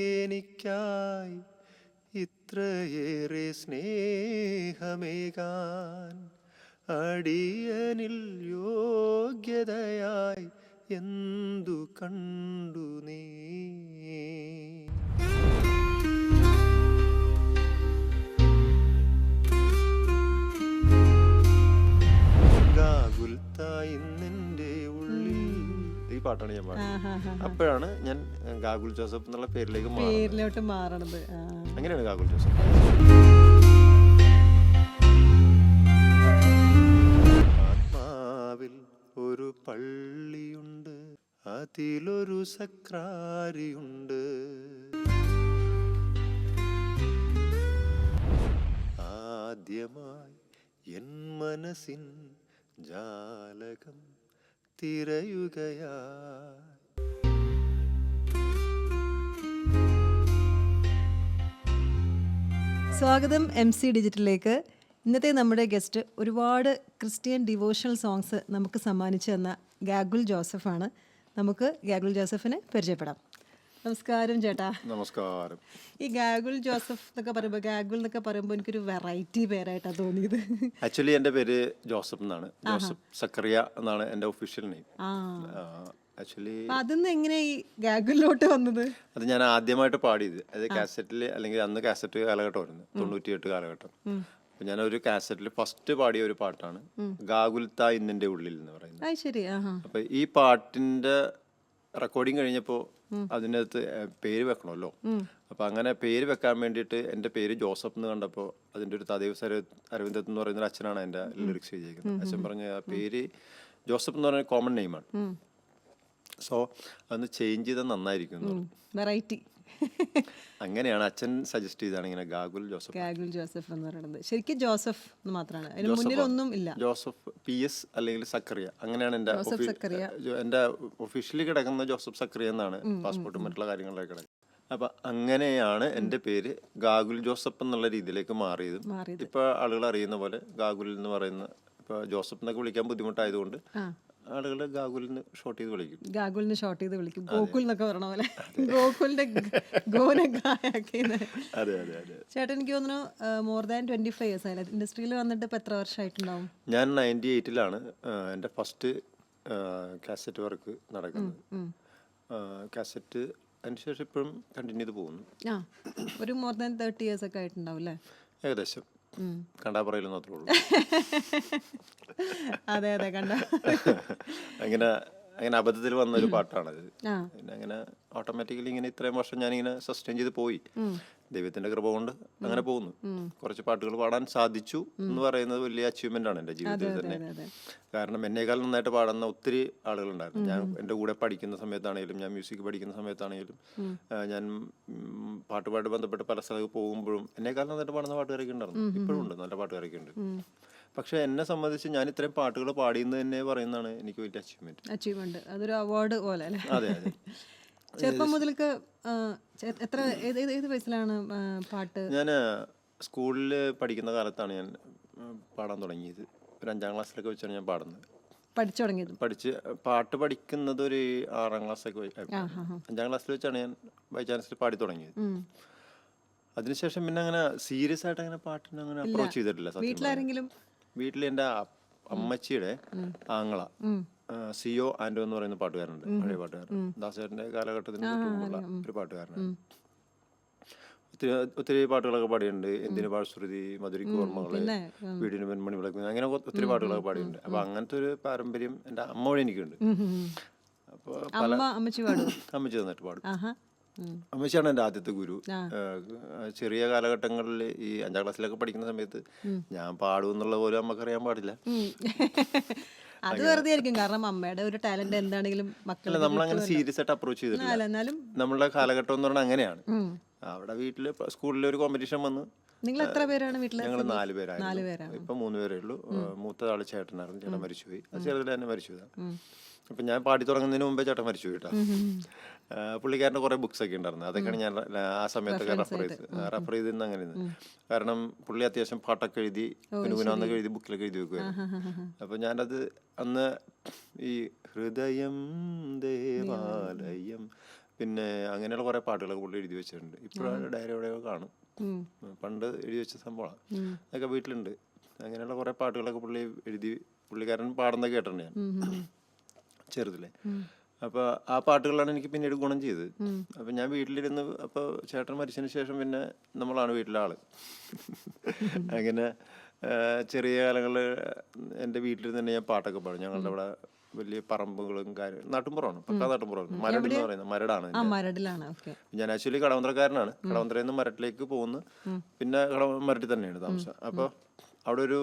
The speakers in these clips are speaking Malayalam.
എനിക്കായി ഇത്രയേറെ സ്നേഹമേകാൻ അടിയനിൽ യോഗ്യതയായി എന്തു കണ്ടു നീ. ഗാഗുൽത്തായിന്നെൻ്റെ ഉള്ളിൽ, ഈ പാട്ടാണ് ഞാൻ പാടുന്നത്. അപ്പോഴാണ് ഞാൻ ഗാഗുൽ ജോസഫ് എന്നുള്ള പേരിലോട്ട് മാറണത്. അങ്ങനെയാണ് ഗാഗുൽ ജോസഫ്. ആത്മാവിൽ ഒരു പള്ളിയുണ്ട്, അതിലൊരു സക്രാരിയുണ്ട്. ആദ്യമായി എൻ മനസ്സിൻ ജാലകം തിരയുകയാ. സ്വാഗതം MC ഡിജിറ്റലിലേക്ക്. ഇന്നത്തെ നമ്മുടെ ഗസ്റ്റ് ഒരുപാട് ക്രിസ്ത്യൻ ഡിവോഷണൽ സോങ്സ് നമുക്ക് സമ്മാനിച്ചു തന്ന ഗാഗുൽ ജോസഫാണ്. നമുക്ക് ഗാഗുൽ ജോസഫിനെ പരിചയപ്പെടാം. നമസ്കാരം ചേട്ടാ. നമസ്കാരം. ഈ ഗാഗുൽ ജോസഫ് എന്നൊക്കെ പറയുമ്പോൾ എനിക്കൊരു വെറൈറ്റി പേരായിട്ടാണ് തോന്നിയത്. ആക്ച്വലി എൻ്റെ പേര് ജോസഫ് എന്നാണ്. ജോസഫ് സക്കറിയ എന്നാണ് എൻ്റെ ഒഫീഷ്യൽ നെയിം. ആക്ച്വലി അതിന്ന് എങ്ങനെ ഈ ഗാഗുലിലോട്ട് വന്നത്? അത് ഞാൻ ആദ്യമായിട്ട് പാടിയത് അത് കാസറ്റിൽ, അല്ലെങ്കിൽ അന്ന് കാസറ്റ് കാലഘട്ടമായിരുന്നു, 98 കാലഘട്ടം. അപ്പൊ ഞാനൊരു കാസറ്റിൽ ഫസ്റ്റ് പാടിയ ഒരു പാട്ടാണ് ഗാഗുൽത്താ ഇന്നെൻ്റെ ഉള്ളിൽ എന്ന് പറയുന്നത്. അപ്പൊ ഈ പാട്ടിന്റെ റെക്കോർഡിങ് കഴിഞ്ഞപ്പോൾ അതിനകത്ത് പേര് വെക്കണമല്ലോ. അപ്പം അങ്ങനെ പേര് വെക്കാൻ വേണ്ടിയിട്ട് എൻ്റെ പേര് ജോസഫ് എന്ന് കണ്ടപ്പോൾ അതിൻ്റെ ഒരു തദൈവ അരവിന്ദത്ത് എന്ന് പറയുന്ന അച്ഛനാണ് എൻ്റെ ലിറിക്സ് ചെയ്തിരിക്കുന്നത്. അച്ഛൻ പറഞ്ഞ ആ പേര് ജോസഫ് എന്ന് പറയുന്ന കോമൺ നെയിമാണ്. സോ അതൊന്ന് ചേഞ്ച് ചെയ്താൽ നന്നായിരിക്കും, വെറൈറ്റി. അങ്ങനെയാണ് അച്ഛൻ സജസ്റ്റ് ചെയ്താണ് ഇങ്ങനെ ഗാഗുൽ ജോസഫ് എന്ന് പറയുന്നത്. ശരിക്കും ജോസഫ് മാത്രമാണ്, അതിന് മുന്നിലൊന്നും ഇല്ല. ജോസഫ് PS അല്ലെങ്കിൽ സക്കറിയ, അങ്ങനെയാണ് എൻ്റെ ഒഫീഷ്യലി കിടക്കുന്ന ജോസഫ് സക്കറിയ എന്നാണ് പാസ്പോർട്ടും മറ്റുള്ള കാര്യങ്ങളിലൊക്കെ കിടക്കുന്നത്. അപ്പം അങ്ങനെയാണ് എൻ്റെ പേര് ഗാഗുൽ ജോസഫ് എന്നുള്ള രീതിയിലേക്ക് മാറിയത്. ഇപ്പോൾ ആളുകൾ അറിയുന്ന പോലെ ഗാഗുൽ എന്ന് പറയുന്ന, ഇപ്പോൾ ജോസഫ് എന്നൊക്കെ വിളിക്കാൻ ബുദ്ധിമുട്ടായതുകൊണ്ട് ആളുകൾ ഗാഗുലിന് ഷോർട്ട് ചെയ്ത് വിളിക്കും. ഗോകുൽ എന്നൊക്കെ പറഞ്ഞ പോലെ ഗോകുലിന്റെ ഗോനെ ഗായാക്കി. അതെ അതെ അതെ. ചേട്ടൻ എനിക്ക് തോന്നുന്നു മോർ ദാൻ 25 years ആയില്ലേ ഇൻഡസ്ട്രിയിൽ വന്നിട്ട്? ഇപ്പം എത്ര വർഷമായിട്ടുണ്ടാവും? ഞാൻ 98 എൻ്റെ ഫസ്റ്റ് കാസറ്റ് വർക്ക് നടക്കുന്നത്. കാസറ്റ് അതിനുശേഷം ഇപ്പോഴും കണ്ടിന്യൂ ചെയ്ത് പോകുന്നു. ഒരു മോർ ദാൻ 30 years ഒക്കെ ആയിട്ടുണ്ടാവും അല്ലേ? ഏകദേശം. കണ്ടാ പറയില്ലെന്ന് മാത്രമേ ഉള്ളൂ. അതെ അതെ, കണ്ട. അങ്ങനെ അബദ്ധത്തിൽ വന്നൊരു പാട്ടാണത്. പിന്നെ അങ്ങനെ ഓട്ടോമാറ്റിക്കലി ഇങ്ങനെ ഇത്രയും വർഷം ഞാനിങ്ങനെ സസ്റ്റെയിൻ ചെയ്ത് പോയി. ദൈവത്തിന്റെ കൃപ കൊണ്ട് അങ്ങനെ പോകുന്നു. കുറച്ച് പാട്ടുകൾ പാടാൻ സാധിച്ചു എന്ന് പറയുന്നത് വലിയ അച്ചീവ്മെന്റ് ആണ് എൻ്റെ ജീവിതത്തിൽ തന്നെ. കാരണം എന്നേക്കാൾ നന്നായിട്ട് പാടുന്ന ഒത്തിരി ആളുകളുണ്ടായിരുന്നു. ഞാൻ എൻ്റെ കൂടെ പഠിക്കുന്ന സമയത്താണെങ്കിലും, ഞാൻ മ്യൂസിക് പഠിക്കുന്ന സമയത്താണെങ്കിലും, ഞാൻ പാട്ടുമായിട്ട് ബന്ധപ്പെട്ട് പല സ്ഥലത്ത് പോകുമ്പോഴും എന്നേക്കാൾ നന്നായിട്ട് പാടുന്ന പാട്ടുകാരൊക്കെ ഉണ്ടായിരുന്നു. ഇപ്പോഴും ഉണ്ട്, നല്ല പാട്ടുകാരൊക്കെ ഉണ്ട്. പക്ഷെ എന്നെ സംബന്ധിച്ച് ഞാൻ ഇത്രയും പാട്ടുകൾ പാടിയെന്ന് തന്നെ പറയുന്നതാണ് എനിക്ക് വലിയ അച്ചീവ്മെന്റ്. അതൊരു അവാർഡ് പോലെ അല്ലേ? അതെ അതെ. ചെറുപ്പം മുതൽക്ക് എത്ര ഏത് വയസ്സിലാണ് പാട്ട്? ഞാൻ സ്കൂളിൽ പഠിക്കുന്ന കാലത്താണ് ഞാൻ പാടാൻ തുടങ്ങിയത്. ഒരു 5ാം ക്ലാസ്സിലൊക്കെ വെച്ചാണ് ഞാൻ പാടുന്നത്. പാട്ട് പഠിക്കുന്നത് ഒരു 6ാം ക്ലാസ്സൊക്കെ 5ാം ക്ലാസ്സിൽ വെച്ചാണ് ഞാൻ ബൈ ചാൻസിൽ പാടി തുടങ്ങിയത്. അതിനുശേഷം പിന്നെ അങ്ങനെ സീരിയസ് ആയിട്ട് അങ്ങനെ പാട്ടിനെ അങ്ങനെ അപ്രോച്ച് ചെയ്തിട്ടില്ല. വീട്ടിൽ എൻ്റെ അമ്മച്ചിയുടെ ആങ്ങള CO ആൻഡോ എന്ന് പറയുന്ന പാട്ടുകാരുണ്ട്, പഴയ പാട്ടുകാരൻ. ദാസേട്ടൻ്റെ കാലഘട്ടത്തിന് ഒരു പാട്ടുകാരനാണ്. ഒത്തിരി പാട്ടുകളൊക്കെ പാടിയിട്ടുണ്ട്. എന്തിനു പാഴ്ശ്രുതി, മധുരിക്ക് ഓർമ്മകള്, വീടിന് പെൺമണി വിളക്ക്, അങ്ങനെ ഒത്തിരി പാട്ടുകളൊക്കെ പാടിയിട്ടുണ്ട്. അപ്പൊ അങ്ങനത്തെ ഒരു പാരമ്പര്യം എൻ്റെ അമ്മ വഴി എനിക്കുണ്ട്. അപ്പൊ അമ്മച്ചി തന്നിട്ട് പാടും. അമ്മച്ചിയാണ് എൻ്റെ ആദ്യത്തെ ഗുരു. ചെറിയ കാലഘട്ടങ്ങളിൽ ഈ 5ാം ക്ലാസ്സിലൊക്കെ പഠിക്കുന്ന സമയത്ത് ഞാൻ പാടും എന്നുള്ള പോലും അമ്മക്കറിയാൻ പാടില്ല. അത് വെറുതെ ആയിരിക്കും, കാരണം അമ്മയുടെ ഒരു ടാലന്റ് എന്താണെങ്കിലും മക്കളെ നമ്മളങ്ങനെ സീരിയസ് ആയിട്ട് അപ്രോച്ച് ചെയ്തിട്ടില്ല. നമ്മളുടെ കാലഘട്ടം എന്ന് പറഞ്ഞാൽ അങ്ങനെയാണ്. അവിടെ വീട്ടില് സ്കൂളിൽ ഒരു കോമ്പറ്റീഷൻ വന്നു. നിങ്ങൾ എത്ര പേരാണ് വീട്ടിൽ? ഞങ്ങൾ 4 പേരായിരുന്നു. ഇപ്പൊ 3 പേരേ ഉള്ളൂ. മൂത്ത ആള് ചേട്ടനായിരുന്നു. ചേട്ടൻ മരിച്ചുപോയി. അത് ചെറുതിൽ തന്നെ മരിച്ചുപോയതാണ്. അപ്പൊ ഞാൻ പാടി തുടങ്ങുന്നതിന് മുമ്പേ ചേട്ടൻ മരിച്ചു കേട്ടോ. പുള്ളിക്കാരൻ്റെ കുറെ ബുക്സ് ഒക്കെ ഉണ്ടായിരുന്നു. അതൊക്കെയാണ് ഞാൻ ആ സമയത്തൊക്കെ റെഫർ ചെയ്തിരുന്ന അങ്ങനെ. കാരണം പുള്ളി അത്യാവശ്യം പാട്ടൊക്കെ എഴുതി കുനുകുനാന്നൊക്കെ എഴുതി ബുക്കിലൊക്കെ എഴുതി വെക്കുമായിരുന്നു. അപ്പൊ ഞാനത് അന്ന് ഈ ഹൃദയം ദേവാലയം പിന്നെ അങ്ങനെയുള്ള കുറേ പാട്ടുകളൊക്കെ പുള്ളി എഴുതി വെച്ചിട്ടുണ്ട്. ഇപ്പോഴാണ് ഡയറി എവിടെയോ കാണും. പണ്ട് എഴുതി വെച്ച സംഭവമാണ്. അതൊക്കെ വീട്ടിലുണ്ട്. അങ്ങനെയുള്ള കുറേ പാട്ടുകളൊക്കെ പുള്ളി എഴുതി, പുള്ളിക്കാരൻ പാടുന്നത് കേട്ടിട്ടുണ്ട് ഞാൻ ചെറുതിലെ. അപ്പോൾ ആ പാട്ടുകളാണ് എനിക്ക് പിന്നീട് ഗുണം ചെയ്തത്. അപ്പം ഞാൻ വീട്ടിലിരുന്ന്, അപ്പോൾ ചേട്ടൻ മരിച്ചതിന് ശേഷം പിന്നെ നമ്മളാണ് വീട്ടിലെ ആള്. അങ്ങനെ ചെറിയ കാലങ്ങളിൽ എൻ്റെ വീട്ടിലിരുന്ന് തന്നെ ഞാൻ പാട്ടൊക്കെ പാടും. ഞങ്ങളുടെ അവിടെ വലിയ പറമ്പുകളും നാട്ടുമ്പുറമാണ്, പക്കാ നാട്ടുമ്പുറമാണ്. മരട് എന്ന് പറയുന്നത് മരടാണ്. ഞാൻ ആക്ച്വലി കടവന്ത്രക്കാരനാണ്. കടവന്ത്രയിൽ നിന്ന് മരട്ടിലേക്ക് പോകുന്നു, പിന്നെ മരട്ടിൽ തന്നെയാണ് താമസം. അപ്പോൾ അവിടെ ഒരു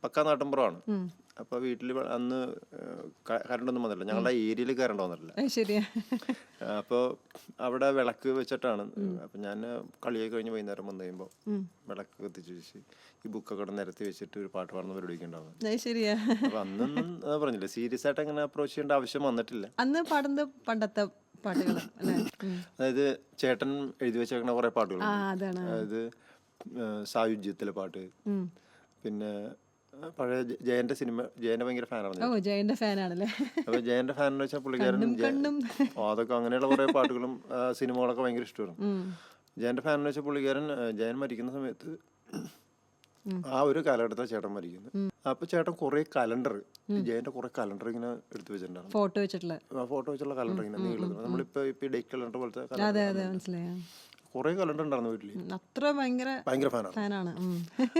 പക്കാ നാട്ടുമ്പുറമാണ്. അപ്പോൾ വീട്ടിൽ അന്ന് കറണ്ടൊന്നും വന്നില്ല, ഞങ്ങളുടെ ഏരിയയിൽ കറണ്ട് വന്നിട്ടില്ല. അപ്പോൾ അവിടെ വിളക്ക് വെച്ചിട്ടാണ്. അപ്പം ഞാൻ കളിയൊക്കെ കഴിഞ്ഞ് വൈകുന്നേരം വന്നു കഴിയുമ്പോൾ വിളക്ക് കത്തിച്ച് വെച്ച് ഈ ബുക്കൊക്കെ നിരത്തി വെച്ചിട്ട് ഒരു പാട്ട് പാടുന്ന പരിപാടിയൊക്കെ ഉണ്ടാവും. അപ്പം അന്നൊന്നും പറഞ്ഞില്ല, സീരിയസ് ആയിട്ട് അങ്ങനെ അപ്രോച്ച് ചെയ്യേണ്ട ആവശ്യം വന്നിട്ടില്ല. അന്ന് പാടുന്നത് പണ്ടത്തെ പാട്ടുകൾ, അതായത് ചേട്ടൻ എഴുതി വെച്ചേക്കുന്ന കുറെ പാട്ടുകൾ, അതായത് സായുജ്യത്തിലെ പാട്ട്, പിന്നെ പഴയ ജയന്റെ സിനിമ, ജയന്റെ ഭയങ്കര ഫാനാണ്. അപ്പൊ ജയന്റെ ഫാൻ എന്ന് വെച്ചാൽ പുള്ളിക്കാരൻ അതൊക്കെ അങ്ങനെയുള്ള കുറെ പാട്ടുകളും സിനിമകളൊക്കെ ഭയങ്കര ഇഷ്ടമായിരുന്നു. ജയന്റെ ഫാൻ എന്ന് വെച്ചാൽ പുള്ളിക്കാരൻ ജയൻ മരിക്കുന്ന സമയത്ത് ആ ഒരു കാലഘട്ടത്തിൽ ചേട്ടൻ മരിക്കുന്നു. അപ്പൊ ചേട്ടൻ കുറെ കലണ്ടർ, ജയന്റെ കുറെ കലണ്ടർ ഇങ്ങനെ എടുത്തു വെച്ചിട്ടുണ്ടായിരുന്നു, ഫോട്ടോ വെച്ചിട്ടുള്ള കലണ്ടർ ഇങ്ങനെ നീളുന്നത്. നമ്മളിപ്പോ ഡേറ്റ് കലണ്ടർ പോലത്തെ കുറെ കലണ്ടർ ഉണ്ടായിരുന്നു വീട്ടില്. അത്ര ഭയങ്കര ഫാനാണ്.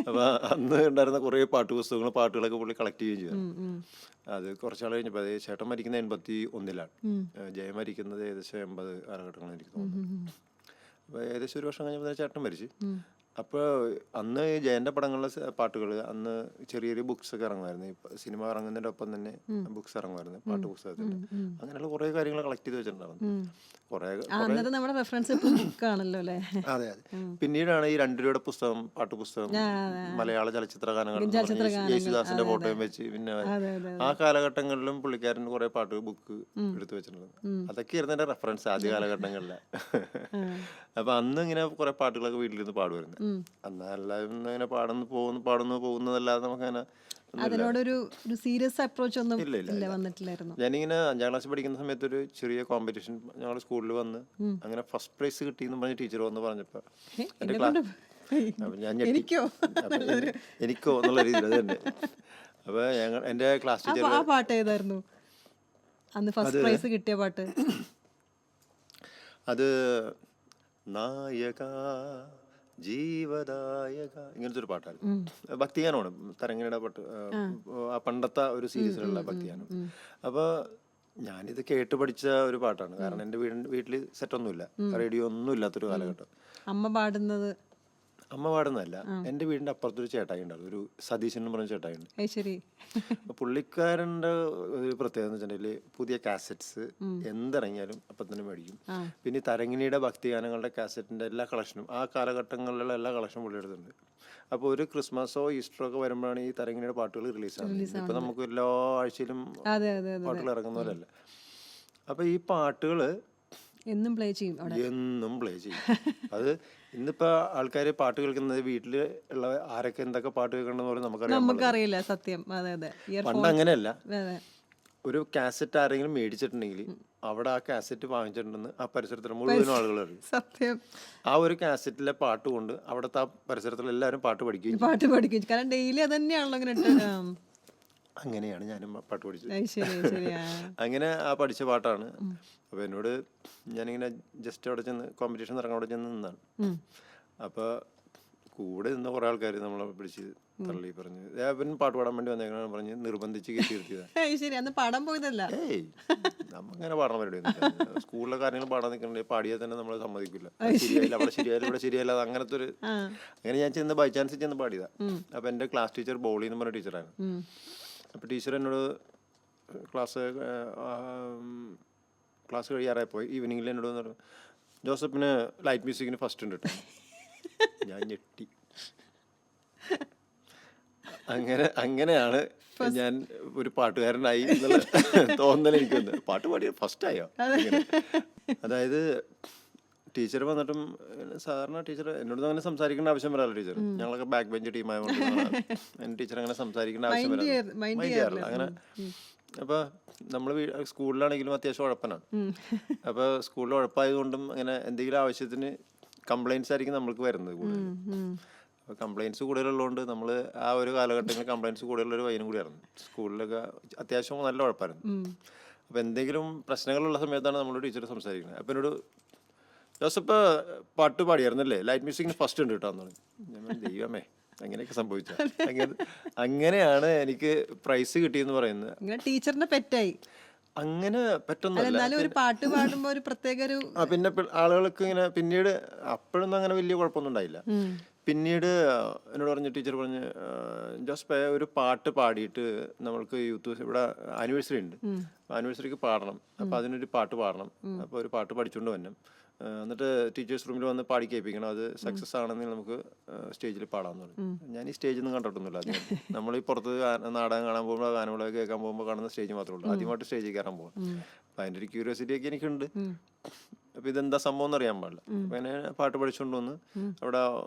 അപ്പൊ അന്ന് ഉണ്ടായിരുന്ന കുറെ പാട്ടുകളൊക്കെ പുള്ളി കളക്ട് ചെയ്യുകയും ചെയ്തു. അത് കുറച്ചാൾ കഴിഞ്ഞപ്പോ, അതായത് ചേട്ടൻ മരിക്കുന്നത് 81-ലാണ്, ജയ മരിക്കുന്നത് ഏകദേശം 80 കാലഘട്ടങ്ങളാണ് എനിക്ക് തോന്നുന്നു. അപ്പൊ ഏകദേശം ഒരു വർഷം കഴിഞ്ഞപ്പോൾ ചേട്ടൻ മരിച്ചു. അപ്പോൾ അന്ന് ജയന്റെ പടങ്ങളിലെ പാട്ടുകൾ അന്ന് ചെറിയ ചെറിയ ബുക്സ് ഒക്കെ ഇറങ്ങുമായിരുന്നു. സിനിമ ഇറങ്ങുന്നതിന്റെ ഒപ്പം തന്നെ ബുക്സ് ഇറങ്ങുമായിരുന്നു, പാട്ട് പുസ്തകത്തിന്റെ. അങ്ങനെയുള്ള കുറെ കാര്യങ്ങൾ കളക്ട് ചെയ്ത് വെച്ചിട്ടുണ്ടായിരുന്നു. അതെ. പിന്നീടാണ് ഈ 2 രൂപയുടെ പുസ്തകം, പാട്ടുപുസ്തകം, മലയാള ചലച്ചിത്ര ഗാനങ്ങൾ, യേശുദാസിന്റെ ഫോട്ടോയും വെച്ച്, പിന്നെ ആ കാലഘട്ടങ്ങളിലും പുള്ളിക്കാരൻ കുറെ പാട്ട് ബുക്ക് എടുത്തു വെച്ചിട്ടുണ്ട്. അതൊക്കെയായിരുന്നു എന്റെ റെഫറൻസ് ആദ്യ കാലഘട്ടങ്ങളില്. അപ്പൊ അന്ന് ഇങ്ങനെ കുറെ പാട്ടുകളൊക്കെ വീട്ടിലിരുന്ന് പാടുമായിരുന്നു. അന്നെല്ലാവരും ഇങ്ങനെ പാടുന്നു പോകുന്നതല്ലാതെ നമുക്കങ്ങനെ അതിനോടൊരു സീരിയസ് അപ്രോച്ച് ഒന്നും വന്നിട്ടില്ലായിരുന്നു. ഞാനിങ്ങനെ 5ാം ക്ലാസ്സിൽ പഠിക്കുന്ന സമയത്ത് ഒരു ചെറിയ കോമ്പറ്റീഷൻ ഞങ്ങളുടെ സ്കൂളിൽ വന്ന് അങ്ങനെ ഫസ്റ്റ് പ്രൈസ് കിട്ടിയെന്ന് പറഞ്ഞ് ടീച്ചർ വന്ന് പറഞ്ഞപ്പോ എന്റെ ക്ലാസ്, ഞാൻ എനിക്കോ എന്നുള്ള രീതിയിൽ തന്നെ. അപ്പൊ എന്റെ ക്ലാസ് ടീച്ചർ, ആ പാട്ട് ഏതായിരുന്നു അന്ന് ഫസ്റ്റ് പ്രൈസ് കിട്ടിയ പാട്ട്? അത് നായക ജീവദായക ഇങ്ങനത്തെ ഒരു പാട്ടായിരുന്നു. ഭക്തിഗാനമാണ്, തരംഗിണിയുടെ പാട്ട്, പണ്ടത്തെ ഒരു സീരീസിലുള്ള ഭക്തിഗാനം. അപ്പോൾ ഞാനിത് കേട്ട് പഠിച്ച ഒരു പാട്ടാണ്. കാരണം എൻ്റെ വീട്ടിൽ സെറ്റൊന്നുമില്ല, റേഡിയോ ഒന്നും ഇല്ലാത്തൊരു കാലഘട്ടം. അമ്മ പാടുന്നതല്ല, എൻ്റെ വീടിന്റെ അപ്പുറത്തൊരു ചേട്ടായി ഉണ്ടായിരുന്നു, ഒരു സതീശൻ എന്ന് പറഞ്ഞ ചേട്ടായി ഉണ്ട്. പുള്ളിക്കാരൻ്റെ ഒരു പ്രത്യേകത എന്ന് വെച്ചിട്ടുണ്ടെങ്കിൽ പുതിയ കാസറ്റ്സ് എന്തിറങ്ങിയാലും അപ്പം തന്നെ മേടിക്കും. പിന്നെ തരംഗിണിയുടെ ഭക്തിഗാനങ്ങളുടെ കാസറ്റിന്റെ എല്ലാ കളക്ഷനും, ആ കാലഘട്ടങ്ങളിലുള്ള എല്ലാ കളക്ഷനും പുള്ളി എടുത്തിട്ടുണ്ട്. അപ്പോൾ ഒരു ക്രിസ്മസോ ഈസ്റ്ററോ ഒക്കെ വരുമ്പോഴാണ് ഈ തരംഗിണിയുടെ പാട്ടുകൾ റിലീസാകുന്നത്. ഇപ്പൊ നമുക്ക് എല്ലാ ആഴ്ചയിലും പാട്ടുകൾ ഇറങ്ങുന്ന പോലെയല്ല. അപ്പൊ ഈ പാട്ടുകൾ എന്നും പ്ലേ ചെയ്യും. അത് ഇന്നിപ്പോ ആൾക്കാര് പാട്ട് കേൾക്കുന്നത് വീട്ടിൽ ഉള്ള ആരൊക്കെ എന്തൊക്കെ പാട്ട് കേൾക്കണമെന്ന് നമുക്കറിയില്ല. സത്യം. പണ്ട് അങ്ങനെയല്ല. ഒരു കാസറ്റ് ആരെങ്കിലും മേടിച്ചിട്ടുണ്ടെങ്കിൽ അവിടെ ആ കാസറ്റ് വാങ്ങിച്ചിട്ടുണ്ടെന്ന് ആ പരിസരത്തിലെ മുഴുവൻ ആളുകൾ അറിയും. സത്യം. ആ ഒരു കാസറ്റിലെ പാട്ട് കൊണ്ട് അവിടുത്തെ ആ പരിസരത്തിലെ എല്ലാവരും പാട്ട് പഠിക്കും. കാരണം ഡെയിലി അത് തന്നെയാണല്ലോ. അങ്ങനെയാണ് ഞാനും പാട്ട് പഠിച്ചത്. അങ്ങനെ ആ പഠിച്ച പാട്ടാണ്. അപ്പൊ എന്നോട് ഞാനിങ്ങനെ ജസ്റ്റ് അവിടെ ചെന്ന് കോമ്പറ്റീഷൻ നടക്കാൻ അവിടെ ചെന്ന് നിന്നാണ്. അപ്പൊ കൂടെ നിന്ന കുറെ ആൾക്കാർ നമ്മളെ പിടിച്ച് തള്ളി പറഞ്ഞു, അവൻ പാട്ട് പാടാൻ വേണ്ടി വന്നേക്കാണ് പറഞ്ഞ് നിർബന്ധിച്ച് കയറ്റിയിരുത്തിയതാണ്. ഏയ് നമ്മങ്ങനെ പാടാൻ പരിപാടി സ്കൂളിലെ കാര്യങ്ങൾ പാടാൻ നിൽക്കണ്ടേ, പാടിയാൽ തന്നെ നമ്മളെ സമ്മതിക്കില്ല. ശരിയായില്ല, അവിടെ ശരിയായില്ല, ഇവിടെ ശരിയല്ല, അങ്ങനത്തെ ഒരു. അങ്ങനെ ഞാൻ ചെന്ന് ബൈ ചാൻസ് ചെന്ന് പാടിയതാ. അപ്പൊ എന്റെ ക്ലാസ് ടീച്ചർ ബോളി എന്ന് പറഞ്ഞ ടീച്ചറാണ്. അപ്പോൾ ടീച്ചർ എന്നോട് ക്ലാസ് കഴിയാറായി പോയി. ഈവനിങ്ങിൽ എന്നോട് പറഞ്ഞു, ജോസഫിന് ലൈറ്റ് മ്യൂസിക്കിന് ഫസ്റ്റ് ഉണ്ട് കേട്ടോ. ഞാൻ ഞെട്ടി. അങ്ങനെയാണ് ഞാൻ ഒരു പാട്ടുകാരനായി എന്നുള്ള തോന്നൽ എനിക്ക് വന്നത്. പാട്ട് പാടിയ ഫസ്റ്റ് ആയോ? അതായത് ടീച്ചർ വന്നിട്ടും സാധാരണ ടീച്ചർ എന്നോട് അങ്ങനെ സംസാരിക്കേണ്ട ആവശ്യം വരാറില്ല. ടീച്ചർ ഞങ്ങളൊക്കെ ബാക്ക് ബെഞ്ച് ടീമായതുകൊണ്ട് എൻ്റെ ടീച്ചർ അങ്ങനെ സംസാരിക്കേണ്ട ആവശ്യം വരാറില്ല. അങ്ങനെ അപ്പോൾ നമ്മൾ സ്കൂളിലാണെങ്കിലും അത്യാവശ്യം ഉഴപ്പനാണ്. അപ്പോൾ സ്കൂളിൽ ഉഴപ്പായതുകൊണ്ടും അങ്ങനെ എന്തെങ്കിലും ആവശ്യത്തിന് കംപ്ലയിൻസ് ആയിരിക്കും നമ്മൾക്ക് വരുന്നത് കൂടുതൽ. അപ്പോൾ കംപ്ലയിൻസ് കൂടുതലുള്ളതുകൊണ്ട് നമ്മൾ ആ ഒരു കാലഘട്ടങ്ങളിൽ കംപ്ലയിൻസ് കൂടുതലുള്ളൊരു പയ്യനും കൂടിയായിരുന്നു. സ്കൂളിലൊക്കെ അത്യാവശ്യം നല്ല ഉഴപ്പായിരുന്നു. അപ്പോൾ എന്തെങ്കിലും പ്രശ്നങ്ങളുള്ള സമയത്താണ് നമ്മളോട് ടീച്ചർ സംസാരിക്കുന്നത്. അപ്പോൾ എന്നോട് ജോസഫ് പാട്ട് പാടിയായിരുന്നല്ലേ, ലൈറ്റ് മ്യൂസിക്കിന് ഫസ്റ്റ് ഉണ്ട് കേട്ടോ എന്ന് പറഞ്ഞു. ഞാൻ പറഞ്ഞു, ദൈവമേ അങ്ങനെയൊക്കെ സംഭവിച്ച അങ്ങനെയാണ് എനിക്ക് പ്രൈസ് കിട്ടിയെന്ന് പറയുന്നത്. ടീച്ചറിന്റെ പെറ്റായി അങ്ങനെ പറ്റുന്നില്ല. ഒരു പാട്ട് പാടുമ്പോ ഒരു പ്രത്യേക ഒരു പിന്നെ ആളുകൾക്ക് ഇങ്ങനെ പിന്നീട് അപ്പോഴൊന്നും അങ്ങനെ വലിയ കുഴപ്പമൊന്നും ഉണ്ടായില്ല. പിന്നീട് എന്നോട് പറഞ്ഞു, ടീച്ചർ പറഞ്ഞ്, ജോസഫ് ഒരു പാട്ട് പാടിയിട്ട് നമ്മൾക്ക് യൂത്ത് ഇവിടെ ആനിവേഴ്സറി ഉണ്ട്, ആനിവേഴ്സറിക്ക് പാടണം, അപ്പോൾ അതിനൊരു പാട്ട് പാടണം, അപ്പോൾ ഒരു പാട്ട് പഠിച്ചുകൊണ്ട് വരണം, എന്നിട്ട് ടീച്ചേഴ്സ് റൂമിൽ വന്ന് പാടി കേൾപ്പിക്കണം, അത് സക്സസ് ആണെങ്കിൽ നമുക്ക് സ്റ്റേജിൽ പാടാമെന്ന് പറഞ്ഞു. ഞാൻ ഈ സ്റ്റേജിൽ ഒന്നും കണ്ടിട്ടൊന്നുമില്ല. ആദ്യം നമ്മൾ ഈ പുറത്ത് നാടകം കാണാൻ പോകുമ്പോൾ ഗാനങ്ങളൊക്കെ കേൾക്കാൻ പോകുമ്പോൾ കാണുന്ന സ്റ്റേജ് മാത്രമേ ഉള്ളൂ. ആദ്യമായിട്ട് സ്റ്റേജിൽ കയറാൻ പോകും. അപ്പം അതിൻ്റെ ഒരു ക്യൂരിയോസിറ്റി ഒക്കെ എനിക്കുണ്ട്. അപ്പോൾ ഇതെന്താ സംഭവം എന്ന് അറിയാൻ പാടില്ല. അപ്പം അങ്ങനെ പാട്ട് പഠിച്ചുകൊണ്ട് വന്ന് അവിടെ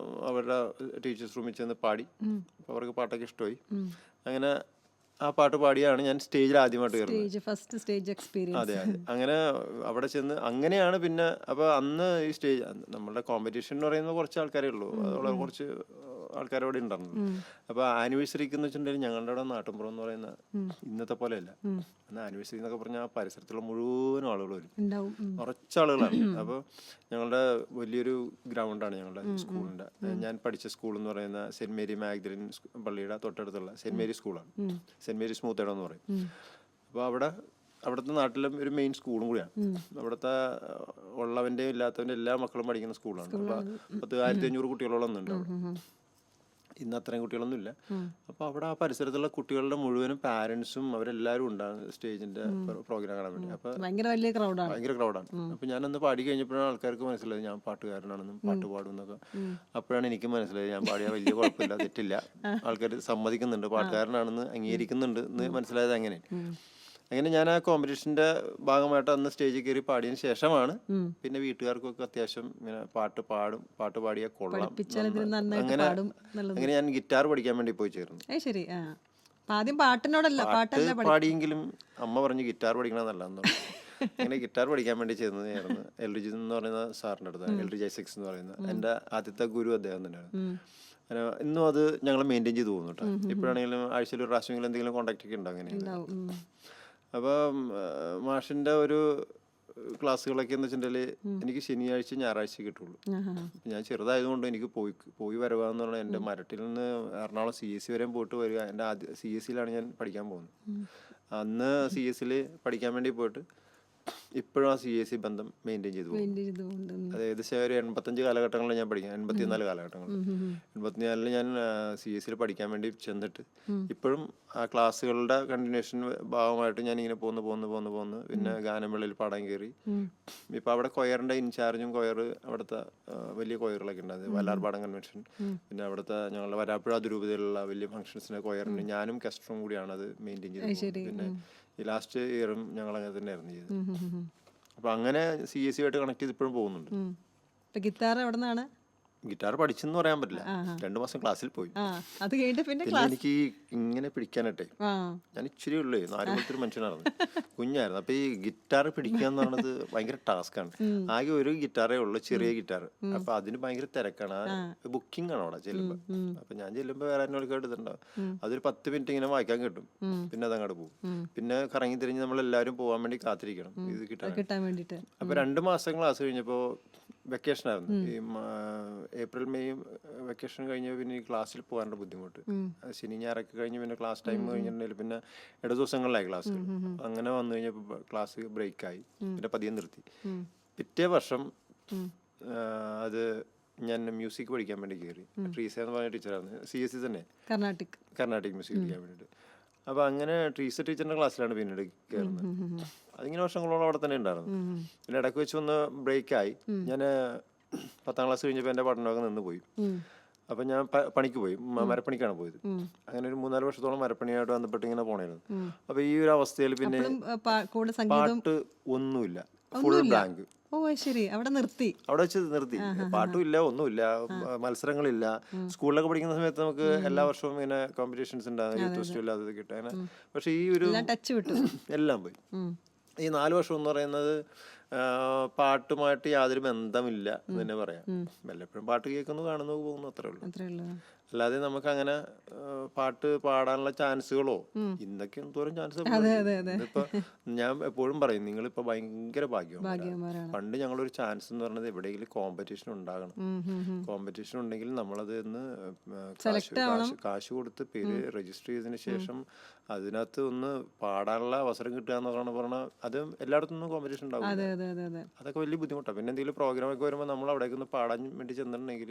അവരുടെ ടീച്ചേഴ്സ് റൂമിൽ ചെന്ന് പാടി. അപ്പോൾ അവർക്ക് പാട്ടൊക്കെ ഇഷ്ടമായി. അങ്ങനെ ആ പാട്ട് പാടിയാണ് ഞാൻ സ്റ്റേജിൽ ആദ്യമായിട്ട് കയറുന്നത്. First stage experience. അതെ അതെ. അങ്ങനെ അവിടെ ചെന്ന് അങ്ങനെയാണ് പിന്നെ. അപ്പോൾ അന്ന് ഈ സ്റ്റേജ് നമ്മളുടെ കോമ്പറ്റീഷൻ എന്ന് പറയുന്നത് കുറച്ച് ആൾക്കാരേ ഉള്ളൂ, അതുപോലെ കുറച്ച് ആൾക്കാരവിടെ ഉണ്ടായിരുന്നു. അപ്പോൾ ആനിവേഴ്സറിക്ക് എന്ന് വെച്ചിട്ടുണ്ടെങ്കിൽ ഞങ്ങളുടെ അവിടെ നാട്ടിൻപുറം എന്ന് പറയുന്ന ഇന്നത്തെ പോലെയല്ല. എന്നാൽ ആനിവേഴ്സറി എന്നൊക്കെ പറഞ്ഞാൽ ആ പരിസരത്തുള്ള മുഴുവൻ ആളുകൾ വരും, കുറച്ച് ആളുകളാണ്. അപ്പോൾ ഞങ്ങളുടെ വലിയൊരു ഗ്രൗണ്ടാണ് ഞങ്ങളുടെ സ്കൂളിൻ്റെ. ഞാൻ പഠിച്ച സ്കൂൾ എന്ന് പറയുന്ന സെൻറ്റ് മേരി മാഗ്ദലിൻ പള്ളിയുടെ തൊട്ടടുത്തുള്ള സെൻറ്റ് മേരി സ്കൂളാണ്. സെൻറ്റ് മേരി സ്മൂത്തേട എന്ന് പറയും. അപ്പോൾ അവിടുത്തെ നാട്ടിലും ഒരു മെയിൻ സ്കൂളും കൂടിയാണ്. അവിടുത്തെ ഉള്ളവൻ്റെ ഇല്ലാത്തവൻ്റെ എല്ലാ മക്കളും പഠിക്കുന്ന സ്കൂളാണ്. അപ്പോൾ 1500 കുട്ടികളോളം ഉണ്ട് അവിടെ. ഇന്ന് അത്രയും കുട്ടികളൊന്നും ഇല്ല. അപ്പോൾ അവിടെ ആ പരിസരത്തുള്ള കുട്ടികളുടെ മുഴുവനും പാരൻസും അവരെല്ലാവരും ഉണ്ടാകും സ്റ്റേജിന്റെ പ്രോഗ്രാം കാണാൻ വേണ്ടി. അപ്പോൾ ഭയങ്കര ക്രൗഡാണ്. അപ്പോൾ ഞാനന്ന് പാടി കഴിഞ്ഞപ്പോഴാണ് ആൾക്കാർക്ക് മനസ്സിലായത് ഞാൻ പാട്ടുകാരനാണെന്നും പാട്ട് പാടും എന്നൊക്കെ. അപ്പോഴാണ് എനിക്ക് മനസ്സിലായത് ഞാൻ പാടിയാൽ വലിയ കുഴപ്പമില്ല, തെറ്റില്ല, ആൾക്കാർ സമ്മതിക്കുന്നുണ്ട്, പാട്ടുകാരനാണെന്ന് അംഗീകരിക്കുന്നുണ്ട് എന്ന് മനസ്സിലായത്. അങ്ങനെ ഞാൻ ആ കോമ്പറ്റീഷന്റെ ഭാഗമായിട്ട് അന്ന് സ്റ്റേജിൽ കയറി പാടിയതിന് ശേഷമാണ് പിന്നെ വീട്ടുകാർക്കൊക്കെ അത്യാവശ്യം ഇങ്ങനെ പാട്ട് പാടിയാൽ കൊള്ളാം, അങ്ങനെ ഞാൻ ഗിറ്റാർ പഠിക്കാൻ വേണ്ടി പോയി ചേർന്നു. പാട്ട് പാടിയെങ്കിലും അമ്മ പറഞ്ഞു ഗിറ്റാർ പഠിക്കണം നല്ലതെന്ന് പറഞ്ഞു. അങ്ങനെ ഗിറ്റാർ പഠിക്കാൻ വേണ്ടി ചേർന്നതായിരുന്നു എൽ ഡി എന്ന് പറയുന്ന സാറിൻ്റെ അടുത്ത്. എൽ ഡി ജയസെക്സ് എന്ന് പറയുന്ന എൻ്റെ ആദ്യത്തെ ഗുരു അദ്ദേഹം തന്നെയാണ്. അങ്ങനെ ഇന്നും അത് ഞങ്ങൾ മെയിൻറ്റെയിൻ ചെയ്ത് പോകുന്നു കേട്ടോ. ഇപ്പോഴാണെങ്കിലും ആഴ്ചയിൽ ഒരു പ്രാവശ്യമെങ്കിലും എന്തെങ്കിലും കോൺടാക്റ്റ് ഒക്കെ ഉണ്ട്. അങ്ങനെ അപ്പം മാഷിൻ്റെ ഒരു ക്ലാസ്സുകളൊക്കെ എന്ന് വെച്ചിട്ടുണ്ടെങ്കിൽ എനിക്ക് ശനിയാഴ്ച ഞായറാഴ്ച കിട്ടുള്ളൂ. ഞാൻ ചെറുതായതുകൊണ്ട് എനിക്ക് പോയി വരവാന്ന് പറഞ്ഞാൽ എൻ്റെ മരട്ടിൽ നിന്ന് എറണാകുളം CSC വരെ പോയിട്ട് വരിക. എൻ്റെ ആദ്യം CSCയിലാണ് ഞാൻ പഠിക്കാൻ പോകുന്നത്. അന്ന് CSCയിൽ പഠിക്കാൻ വേണ്ടി പോയിട്ട് ഇപ്പോഴും ആ CSC ബന്ധം മെയിൻറ്റെയിൻ ചെയ്തു പോകും. അത് ഏകദേശം ഒരു 85 കാലഘട്ടങ്ങളിൽ ഞാൻ പഠിക്കാം, 84 കാലഘട്ടങ്ങളിൽ. 84 ഞാൻ CSCയിൽ പഠിക്കാൻ വേണ്ടി ചെന്നിട്ട് ഇപ്പോഴും ആ ക്ലാസ്സുകളുടെ കണ്ടിന്യൂഷൻ ഭാഗമായിട്ട് ഞാൻ ഇങ്ങനെ പോന്ന് പിന്നെ ഗാനമേളയിൽ പാടാൻ കയറി. ഇപ്പം അവിടെ കൊയറിൻ്റെ ഇൻചാർജും അവിടുത്തെ വലിയ കൊയറുകളൊക്കെ ഉണ്ട്. അത് വല്ലാർപാടം കൺവെൻഷൻ, പിന്നെ അവിടുത്തെ ഞങ്ങളുടെ വരാപ്പുഴ അതിരൂപതയിലുള്ള വലിയ ഫംഗ്ഷൻസിന് കൊയറിന് ഞാനും കസ്റ്ററും കൂടിയാണ് അത് മെയിൻറ്റെയിൻ ചെയ്തത്. പിന്നെ ഈ ലാസ്റ്റ് ഇയറും ഞങ്ങൾ അങ്ങനെ തന്നെയായിരുന്നു ചെയ്തത്. അപ്പം അങ്ങനെ CSC ആയിട്ട് കണക്ട് ചെയ്ത് ഇപ്പോഴും പോകുന്നുണ്ട്. ഗിറ്റാർ എവിടെ നിന്നാണ്? ഗിറ്റാർ പഠിച്ചെന്ന് പറയാൻ പറ്റില്ല. 2 മാസം ക്ലാസ്സിൽ പോയി. അത് കഴിഞ്ഞിട്ട് പിന്നെ എനിക്ക് ഇങ്ങനെ പിടിക്കാനായിട്ടേ ഞാൻ ഇച്ചിരി ഉള്ളേ 4 പോലത്തെ ഒരു മനുഷ്യനായിരുന്നു, കുഞ്ഞായിരുന്നു. അപ്പൊ ഈ ഗിറ്റാർ പിടിക്കുക എന്ന് പറയുന്നത് ഭയങ്കര ടാസ്ക്കാണ്. ആകെ ഒരു ഗിറ്റാറേ ഉള്ളു, ചെറിയ ഗിറ്റാർ. അപ്പൊ അതിന് ഭയങ്കര തിരക്കാണ്, ബുക്കിംഗ് ആണ് അവിടെ ചെല്ലുമ്പോ. അപ്പൊ ഞാൻ ചെല്ലുമ്പോ വേറെ ആരെങ്കിലും എടുത്തിട്ടുണ്ടാവും. അതൊരു 10 മിനിറ്റ് ഇങ്ങനെ വായിക്കാൻ കിട്ടും, പിന്നെ അതങ്ങോട്ട് പോകും. പിന്നെ കറങ്ങി തിരിഞ്ഞ് നമ്മൾ എല്ലാവരും പോകാൻ വേണ്ടി കാത്തിരിക്കണം ഇത് കിട്ടാൻ വേണ്ടിട്ട്. അപ്പൊ 2 മാസം ക്ലാസ് കഴിഞ്ഞപ്പോ വെക്കേഷൻ ആയിരുന്നു. ഈ ഏപ്രിൽ മെയ് വെക്കേഷൻ കഴിഞ്ഞ പിന്നെ ഈ ക്ലാസ്സിൽ പോകാനുള്ള ബുദ്ധിമുട്ട്. ശനി ഞായറൊക്കെ കഴിഞ്ഞ് പിന്നെ ക്ലാസ് ടൈം കഴിഞ്ഞിട്ടുണ്ടെങ്കിൽ പിന്നെ ഇട ദിവസങ്ങളിലായി ക്ലാസ്. അങ്ങനെ വന്നു കഴിഞ്ഞപ്പോൾ ക്ലാസ് ബ്രേക്കായി, പിന്നെ പതിയെ നിർത്തി. പിറ്റേ വർഷം അത് ഞാൻ മ്യൂസിക് പഠിക്കാൻ വേണ്ടി കയറി. ട്രീസ എന്ന് പറഞ്ഞ ടീച്ചറായിരുന്നു, CSC തന്നെ, കർണാട്ടിക് മ്യൂസിക് പഠിക്കാൻ വേണ്ടിയിട്ട്. അപ്പോൾ അങ്ങനെ ട്രീസ ടീച്ചറിൻ്റെ ക്ലാസ്സിലാണ് പിന്നീട് കയറുന്നത്. അതിങ്ങനെ വർഷങ്ങളോളം അവിടെ തന്നെ ഉണ്ടായിരുന്നു. പിന്നെ ഇടയ്ക്ക് വെച്ച് ഒന്ന് ബ്രേക്കായി. ഞാൻ 10ാം ക്ലാസ് കഴിഞ്ഞപ്പോൾ എൻ്റെ പഠനമൊക്കെ നിന്ന് പോയി. അപ്പം ഞാൻ പണിക്ക് പോയി, മരപ്പണിക്കാണ് പോയത്. അങ്ങനെ ഒരു 3-4 വർഷത്തോളം മരപ്പണിയായിട്ട് ബന്ധപ്പെട്ട് ഇങ്ങനെ പോണായിരുന്നു. അപ്പോൾ ഈ ഒരു അവസ്ഥയിൽ പിന്നെ പാട്ട് ഒന്നുമില്ല, ഫുൾ ബ്ലാങ്ക്. ഓ അത് ശരി, അവിടെ നിർത്തി. അവിടെ വെച്ച് നിർത്തി. പാട്ടും ഇല്ല, ഒന്നുമില്ല, മത്സരങ്ങളില്ല. സ്കൂളിലൊക്കെ പഠിക്കുന്ന സമയത്ത് നമുക്ക് എല്ലാ വർഷവും ഇങ്ങനെ കോമ്പറ്റീഷൻസ് ഉണ്ടാകും, യൂത്ത് ഫെസ്റ്റിവൽ അത് കിട്ടുക അങ്ങനെ. പക്ഷെ ഈ ഒരു ടച്ച് വിട്ടു. എല്ലാം പോയി. ഈ 4 വർഷം എന്ന് പറയുന്നത് പാട്ടുമായിട്ട് യാതൊരു ബന്ധമില്ല എന്ന് തന്നെ പറയാം. വല്ലപ്പോഴും പാട്ട് കേൾക്കുന്നു, കാണുന്നു, പോകുന്നു, അത്രേ ഉള്ളൂ. അത്രേ ഉള്ളൂ. അല്ലാതെ നമുക്ക് അങ്ങനെ പാട്ട് പാടാനുള്ള ചാൻസുകളോ ഇന്നൊക്കെ എന്തോരം ചാൻസ്. ഇപ്പൊ ഞാൻ എപ്പോഴും പറയും, നിങ്ങളിപ്പോ ഭയങ്കര ഭാഗ്യവാന്മാരാണ്. പണ്ട് ഞങ്ങളൊരു ചാൻസ് എന്ന് പറഞ്ഞത് എവിടെയെങ്കിലും കോമ്പറ്റീഷൻ ഉണ്ടാകണം. കോമ്പറ്റീഷൻ ഉണ്ടെങ്കിൽ നമ്മളത് കാശ് കൊടുത്ത് പേര് രജിസ്റ്റർ ചെയ്തതിന് ശേഷം അതിനകത്ത് ഒന്ന് പാടാനുള്ള അവസരം കിട്ടുക എന്ന് പറഞ്ഞാൽ അത് എല്ലായിടത്തും ഒന്നും കോമ്പറ്റീഷൻ ഉണ്ടാവും. അതൊക്കെ വലിയ ബുദ്ധിമുട്ടാണ്. പിന്നെ എന്തെങ്കിലും പ്രോഗ്രാം ഒക്കെ വരുമ്പോൾ നമ്മൾ അവിടേക്ക് ഒന്ന് പാടാൻ വേണ്ടി ചെന്നിട്ടുണ്ടെങ്കിൽ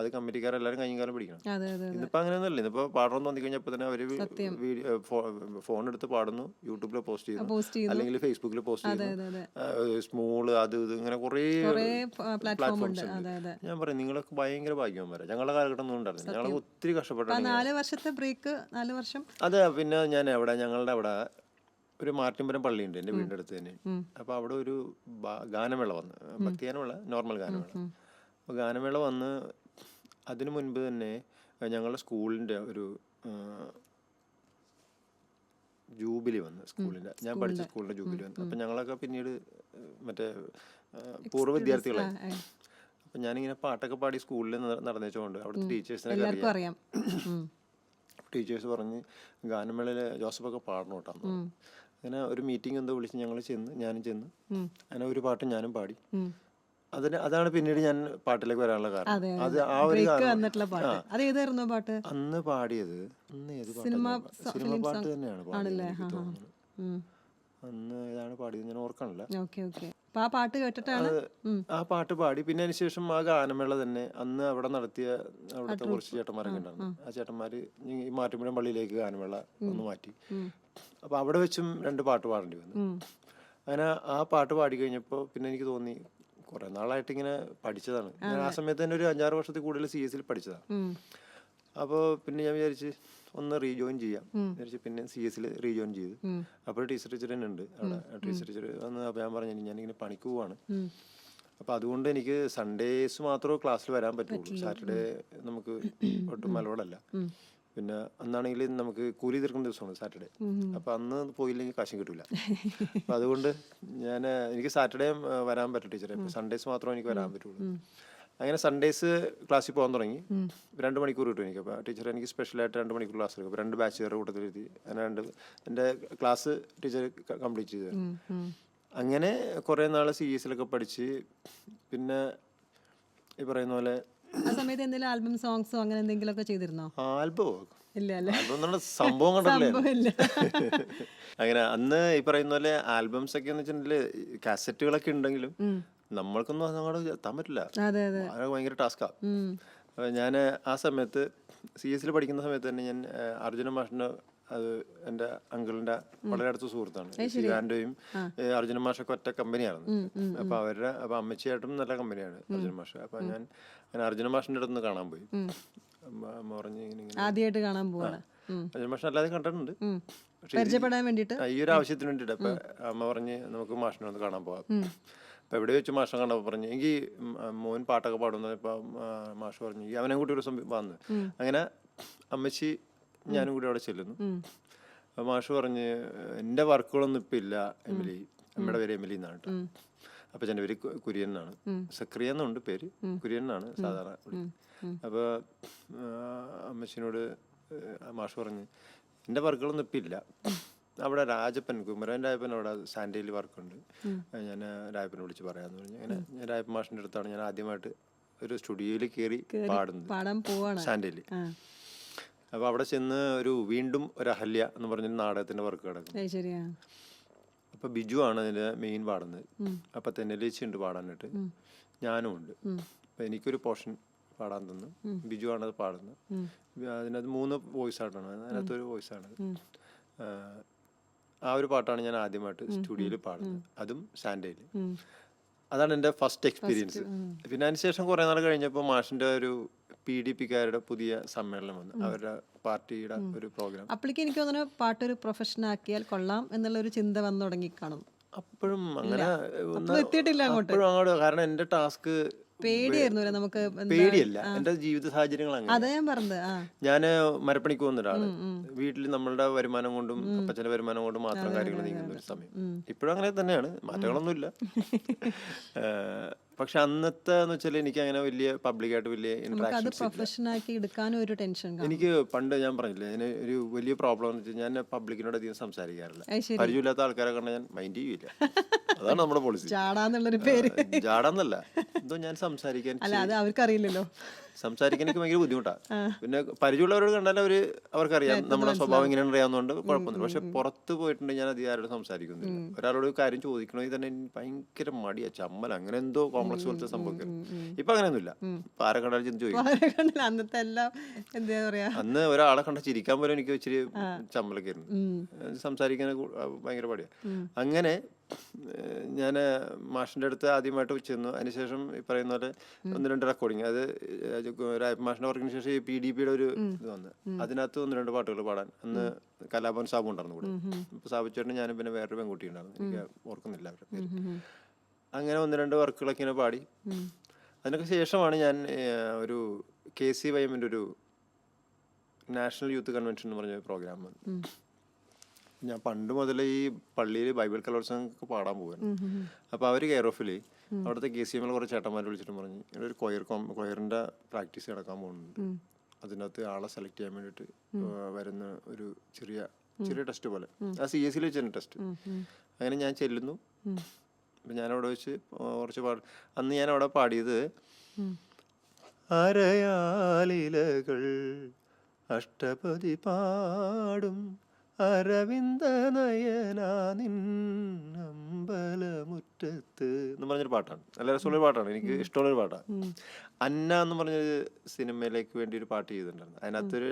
അത് കമ്മിറ്റിക്കാരെല്ലാവരും കൈകാലം പിടിക്കണം. ഇന്നിപ്പോ അങ്ങനെയൊന്നുമല്ല. ഇന്നിപ്പോ പാടണം തോന്നി കഴിഞ്ഞപ്പോ തന്നെ അവര് ഫോൺ എടുത്ത് പാടുന്നു, യൂട്യൂബിൽ പോസ്റ്റ് ചെയ്യുന്നു, അല്ലെങ്കിൽ ഫേസ്ബുക്കിൽ പോസ്റ്റ് ചെയ്യുന്നു, സ്മൂള് അത് ഇത് ഇങ്ങനെ കുറെ പ്ലാറ്റ്ഫോംസ് ഉണ്ട്. ഞാൻ പറയും നിങ്ങളൊക്കെ ഭയങ്കര ഭാഗ്യവാന്മാരാ. ഞങ്ങളുടെ കാലഘട്ടം ഒന്നും ഉണ്ടായിരുന്നു. ഞങ്ങൾ ഒത്തിരി കഷ്ടപ്പെട്ടാണ്. 4 വർഷത്തെ ബ്രേക്ക്, 4 വർഷം. അതെ. പിന്നെ ഞാൻ ഞങ്ങളുടെ അവിടെ ഒരു മാർട്ടിൻപുരം പള്ളിയുണ്ട് എൻ്റെ വീടിൻ്റെ അടുത്ത് തന്നെ. അപ്പോൾ അവിടെ ഒരു ഗാനമേള വന്ന്, ഭക്തി ഗാനമേള, നോർമൽ ഗാനമേള. അപ്പോൾ ഗാനമേള വന്ന് അതിനു മുൻപ് തന്നെ ഞങ്ങളുടെ സ്കൂളിൻ്റെ ഒരു ജൂബിലി വന്ന്, സ്കൂളിൻ്റെ, ഞാൻ പഠിച്ച സ്കൂളിൻ്റെ ജൂബിലി വന്നു. അപ്പം ഞങ്ങളൊക്കെ പിന്നീട് മറ്റേ പൂർവ്വ വിദ്യാർത്ഥികളായി. അപ്പം ഞാനിങ്ങനെ പാട്ടൊക്കെ പാടി സ്കൂളിൽ നടന്നേച്ചുകൊണ്ട് അവിടുത്തെ ടീച്ചേഴ്സിനൊക്കെ അറിയാം. ടീച്ചേഴ്സ് പറഞ്ഞ് ഗാനമേളയിൽ ജോസഫൊക്കെ പാടണം കേട്ടോ. അങ്ങനെ ഒരു മീറ്റിംഗ് എന്തോ വിളിച്ച് ഞാനും ചെന്ന് അങ്ങനെ ഒരു പാട്ട് ഞാനും പാടി. അതാണ് പിന്നീട് ഞാൻ പാട്ടിലേക്ക് വരാനുള്ള കാരണം. അത് ആ ഒരു അന്ന് പാടിയത് സിനിമ പാട്ട് തന്നെയാണ് പാടിയത്. അന്ന് ഏതാണ് പാടിയത് ഞാൻ ഓർക്കണില്ല. ആ പാട്ട് പാടി. പിന്നെ അതിനുശേഷം ആ ഗാനമേള തന്നെ അന്ന് അവിടെ നടത്തിയ അവിടുത്തെ കുറച്ച് ചേട്ടന്മാരൊക്കെ ഉണ്ടായിരുന്നു. ആ ചേട്ടന്മാര് ഈ മാറ്റുമ്പുഴം പള്ളിയിലേക്ക് ഗാനമേള ഒന്ന് മാറ്റി. അപ്പൊ അവിടെ വെച്ചും 2 പാട്ട് പാടേണ്ടി വന്നു. അങ്ങനെ ആ പാട്ട് പാടി കഴിഞ്ഞപ്പോൾ പിന്നെ എനിക്ക് തോന്നി കുറെ നാളായിട്ട് ഇങ്ങനെ പഠിച്ചതാണ് ഞാൻ. ആ സമയത്ത് തന്നെ ഒരു 5-6 വർഷത്തിൽ കൂടുതൽ CS പഠിച്ചതാണ്. അപ്പോൾ പിന്നെ ഞാൻ വിചാരിച്ച് ഒന്ന് റീജോയിൻ ചെയ്യാം വിചാരിച്ച് പിന്നെ CS റീജോയിൻ ചെയ്തു. അപ്പോൾ ടീച്ചർ തന്നെ ഉണ്ട് അവിടെ. ടീച്ചർ വന്ന് അപ്പോൾ ഞാൻ പറഞ്ഞു ഞാനിങ്ങനെ പണിക്ക് പോവാണ്. അപ്പോൾ അതുകൊണ്ട് എനിക്ക് സൺഡേസ് മാത്രമേ ക്ലാസ്സിൽ വരാൻ പറ്റുള്ളൂ. സാറ്റർഡേ നമുക്ക് ഒട്ടും അലോഡല്ല. പിന്നെ അന്നാണെങ്കിൽ നമുക്ക് കൂലി തീർക്കുന്ന ദിവസമാണ് സാറ്റർഡേ. അപ്പം അന്ന് പോയില്ലെങ്കിൽ കാശും കിട്ടില്ല. അപ്പം അതുകൊണ്ട് എനിക്ക് സാറ്റർഡേ വരാൻ പറ്റും ടീച്ചറെ. സൺഡേസ് മാത്രമേ എനിക്ക് വരാൻ പറ്റുള്ളൂ. അങ്ങനെ സൺഡേസ് ക്ലാസ്സിൽ പോകാൻ തുടങ്ങി. 2 മണിക്കൂർ കിട്ടും എനിക്ക്. അപ്പോൾ ടീച്ചർ എനിക്ക് സ്പെഷ്യലായിട്ട് 2 മണിക്കൂർ ക്ലാസ് എടുക്കും. 2 ബാച്ചുകാരുടെ കൂട്ടത്തിലെത്തി അങ്ങനെ എൻ്റെ ക്ലാസ് ടീച്ചർ കംപ്ലീറ്റ് ചെയ്തു. അങ്ങനെ കുറേ നാൾ CS പഠിച്ച് പിന്നെ ഈ പറയുന്ന പോലെ ആ സമയത്ത് എന്തെങ്കിലും ആൽബം സോങ്സോ അങ്ങനെ എന്തെങ്കിലുമൊക്കെ ചെയ്തിരുന്നോ? ആൽബമോ ഇല്ല, സംഭവം കണ്ടല്ലേ. അങ്ങനെ അന്ന് ഈ പറയുന്ന പോലെ ആൽബംസ് ഒക്കെ എന്ന് വെച്ചിട്ടുണ്ടെങ്കിൽ കാസറ്റുകളൊക്കെ ഉണ്ടെങ്കിലും നമ്മൾക്കൊന്നും അങ്ങോട്ട് എത്താൻ പറ്റില്ല. ഭയങ്കര ടാസ്കാ. ഞാൻ ആ സമയത്ത് CS പഠിക്കുന്ന സമയത്ത് തന്നെ ഞാൻ അർജുന മാഷിന്റെ, അത് എൻ്റെ അങ്കിളിന്റെ വളരെ അടുത്ത സുഹൃത്താണ്. ശിവാന്റെയും അർജുന മാഷൊക്കെ ഒറ്റ കമ്പനിയായിരുന്നു. അപ്പൊ അമ്മച്ചിയായിട്ടും നല്ല കമ്പനിയാണ് അർജുന മാഷ്. അപ്പൊ ഞാൻ അർജുന മാഷിന്റെ അടുത്ത് കാണാൻ പോയി. അമ്മ പറഞ്ഞു ആദ്യമായിട്ട് കാണാൻ പോവാണ്. അർജുന മാഷിനെ അല്ലാതെ കണ്ടിട്ടുണ്ട്, പരിചയപ്പെടാൻ വേണ്ടിട്ട്, ഈ ഒരു ആവശ്യത്തിന് വേണ്ടിട്ട്. അപ്പൊ അമ്മ പറഞ്ഞ് നമുക്ക് മാഷിനെ ഒന്ന് കാണാൻ പോവാം. അപ്പൊ എവിടെ വെച്ച് മാഷിനെ കണ്ടപ്പോ പറഞ്ഞു എനിക്ക് മോൻ പാട്ടൊക്കെ പാടുന്നത്. ഇപ്പൊ മാഷ് പറഞ്ഞു അവനെ കൂട്ടി ഒരു ദിവസം വന്ന്. അങ്ങനെ അമ്മച്ചി ഞാനും കൂടി അവിടെ ചെല്ലുന്നു. മാഷ് പറഞ്ഞ് എൻ്റെ വർക്കുകളൊന്നും ഇപ്പം ഇല്ല എമിലി, അമ്മയുടെ പേര് എമിലി എന്നാണ് കേട്ടോ. അപ്പം എൻ്റെ പേര് കുര്യൻ എന്നാണ്. സക്രിയ എന്നുണ്ട് പേര്, കുര്യൻ എന്നാണ് സാധാരണ. അപ്പോൾ അമ്മച്ചിനോട് മാഷ് പറഞ്ഞ് എൻ്റെ വർക്കുകളൊന്നും ഇപ്പം ഇല്ല. അവിടെ രാജപ്പൻ, കുമരൻ രാജപ്പൻ അവിടെ സാൻഡേയിൽ വർക്കുണ്ട്, ഞാൻ രാജപ്പനെ വിളിച്ച് പറയാമെന്ന് പറഞ്ഞു. അങ്ങനെ ഞാൻ രാജപ്പൻ മാഷിൻ്റെ അടുത്താണ് ഞാൻ ആദ്യമായിട്ട് ഒരു സ്റ്റുഡിയോയിൽ കയറി പാടുന്നത്, സാൻഡേയിൽ. അപ്പോൾ അവിടെ ചെന്ന് വീണ്ടും ഒരു അഹല്യ എന്ന് പറഞ്ഞൊരു നാടകത്തിൻ്റെ വർക്ക് കിടക്കും. അപ്പോൾ ബിജു ആണ് അതിൻ്റെ മെയിൻ പാടുന്നത്. അപ്പം തെന്നലേച്ചി ഉണ്ട് പാടാനായിട്ട്, ഞാനും ഉണ്ട്. അപ്പം എനിക്കൊരു പോർഷൻ പാടാൻ തന്നു. ബിജു ആണ് അത് പാടുന്നത്. അതിനകത്ത് 3 വോയിസ് ആയിട്ടാണ്, അതിനകത്തൊരു വോയിസാണ്. ആ ഒരു പാട്ടാണ് ഞാൻ ആദ്യമായിട്ട് സ്റ്റുഡിയോയിൽ പാടുന്നത്, അതും സാൻഡേയിൽ. അതാണ് എൻ്റെ ഫസ്റ്റ് എക്സ്പീരിയൻസ്. പിന്നെ അതിനുശേഷം കുറേ നാൾ കഴിഞ്ഞപ്പോൾ മാഷിൻ്റെ ഒരു PDPക്കാരുടെ പുതിയ സമ്മേളനം വന്നു, അവരുടെ പാർട്ടിയുടെ ഒരു പ്രോഗ്രാം. അപ്പോഴേക്കും എനിക്ക് തോന്നുന്നു പാട്ടൊരു പ്രൊഫഷൻ ആക്കിയാൽ കൊള്ളാം എന്നുള്ളൊരു ചിന്ത വന്നു തുടങ്ങി കാണും. അപ്പോഴും അങ്ങനെ എത്തിയിട്ടില്ല അങ്ങോട്ട്. അപ്പോഴും അങ്ങോട്ട്, കാരണം എൻ്റെ ടാസ്ക് പേടിയായിരുന്നു അല്ലേ നമുക്ക്? പേടിയല്ല, എൻ്റെ ജീവിത സാഹചര്യങ്ങൾ അങ്ങനെ. അതാ ഞാൻ പറഞ്ഞത്. ഞാൻ മരപ്പണിക്ക് പോകുന്ന ഒരാള്, വീട്ടിൽ നമ്മളുടെ വരുമാനം കൊണ്ടും അപ്പച്ചന്റെ വരുമാനം കൊണ്ടും മാത്രം കാര്യങ്ങൾ നീങ്ങുന്ന ഒരു സമയം. ഇപ്പോഴും അങ്ങനെ തന്നെയാണ്, മാറ്റങ്ങളൊന്നുമില്ല. പക്ഷെ അന്നത്തെ എന്ന് വെച്ചാൽ എനിക്ക് അങ്ങനെ വലിയ പബ്ലിക്കായിട്ട് വലിയ ഇന്ററാക്ഷൻസ് പ്രൊഫഷനാക്കി എടുക്കാനും ഒരു ടെൻഷൻ. എനിക്ക് പണ്ട് ഞാൻ പറഞ്ഞില്ലേ, ഞാൻ ഒരു വലിയ പ്രോബ്ലം എന്ന് വെച്ചാൽ ഞാൻ പബ്ലിക്കിനോട് അധികം സംസാരിക്കാറില്ല. പരിചയമില്ലാത്ത ആൾക്കാരെ കണ്ടാൽ ഞാൻ മൈൻഡ് ചെയ്യില്ല. അതാണ് നമ്മുടെ പോളിസി. ജാടാന്നുള്ളൊരു പേര്. ജാടാന്നല്ല, എന്തോ ഞാൻ സംസാരിക്കാൻ അവർക്കറിയില്ലല്ലോ. സംസാരിക്കാൻ എനിക്ക് ഭയങ്കര ബുദ്ധിമുട്ടാണ്. പിന്നെ പരിചയമുള്ളവരോട് കണ്ടാൽ അവർക്കറിയാം നമ്മുടെ സ്വഭാവം ഇങ്ങനെയാണ് അറിയാവുന്നതുകൊണ്ട് കുഴപ്പമൊന്നുമില്ല. പക്ഷെ പുറത്ത് പോയിട്ടുണ്ടെങ്കിൽ ഞാൻ അധികം ആരോട് സംസാരിക്കുന്നില്ല. ഒരാളോട് കാര്യം ചോദിക്കണമെങ്കിൽ തന്നെ എനിക്ക് ഭയങ്കര മടിയാ, ചമ്മല, അങ്ങനെ എന്തോ കോംപ്ലക്സ് പോലത്തെ സംഭവം. ഇപ്പൊ അങ്ങനെയൊന്നുമില്ല. ഇപ്പൊ ആരെ കണ്ടാലും ചിന്ത ചോദിക്കും. അന്നത്തെ എല്ലാം എന്താ പറയാ, അന്ന് ഒരാളെ കണ്ട ചിരിക്കാൻ പോലും എനിക്ക് ഇച്ചിരി ചമ്മലൊക്കെ ആയിരുന്നു. സംസാരിക്കാൻ ഭയങ്കര പടിയാ. അങ്ങനെ ഞാൻ മാഷിൻ്റെ അടുത്ത് ആദ്യമായിട്ട് ചെന്നു. അതിനുശേഷം ഈ പറയുന്ന പോലെ 1-2 റെക്കോർഡിങ്, അത് മാഷിൻ്റെ വർക്കിന് ശേഷം ഈ PDP ഒരു ഇത് വന്ന് അതിനകത്ത് 1-2 പാട്ടുകൾ പാടാൻ അന്ന് കലാഭവൻ സാബു ഉണ്ടായിരുന്നു കൂടെ. ഇപ്പൊ സാബു ചേട്ടൻ ഞാനും പിന്നെ വേറൊരു പെൺകുട്ടി ഉണ്ടായിരുന്നു, എനിക്ക് ഓർക്കുന്നില്ല അവരുടെ പേര്. അങ്ങനെ 1-2 വർക്കുകളൊക്കെ ഇങ്ങനെ പാടി. അതിനൊക്കെ ശേഷമാണ് ഞാൻ ഒരു KCYM ഒരു നാഷണൽ യൂത്ത് കൺവെൻഷൻ എന്ന് പറഞ്ഞ പ്രോഗ്രാം വന്നു. ഞാൻ പണ്ട് മുതലേ ഈ പള്ളിയിൽ ബൈബിൾ കലോത്സവങ്ങൾക്ക് പാടാൻ പോകുമായിരുന്നു. അപ്പോൾ അവർ കെയർ ഓഫിൽ അവിടുത്തെ KCMൽ കുറേ ചേട്ടന്മാർ വിളിച്ചിട്ട് പറഞ്ഞു, ഇവിടെ ഒരു കൊയറിൻ്റെ പ്രാക്ടീസ് നടക്കാൻ പോകുന്നുണ്ട്, അതിനകത്ത് ആളെ സെലക്ട് ചെയ്യാൻ വേണ്ടിയിട്ട് വരുന്ന ഒരു ചെറിയ ടെസ്റ്റ് പോലെ, ആ CSൽ വെച്ചിരുന്ന ടെസ്റ്റ്. അങ്ങനെ ഞാൻ ചെല്ലുന്നു. അപ്പം ഞാനവിടെ വെച്ച് കുറച്ച് അന്ന് ഞാൻ അവിടെ പാടിയത് അരയാലിലകൾ അഷ്ടപതി പാടും അരവിന്ദ നയനാ നിൻ അമ്പലമുറ്റത്ത് എന്ന് പറഞ്ഞൊരു പാട്ടാണ്. നല്ല രസമുള്ളൊരു പാട്ടാണ്, എനിക്ക് ഇഷ്ടമുള്ളൊരു പാട്ടാണ്. അന്ന എന്ന് പറഞ്ഞൊരു സിനിമയിലേക്ക് വേണ്ടി ഒരു പാട്ട് ചെയ്തിട്ടുണ്ടായിരുന്നു. അതിനകത്തൊരു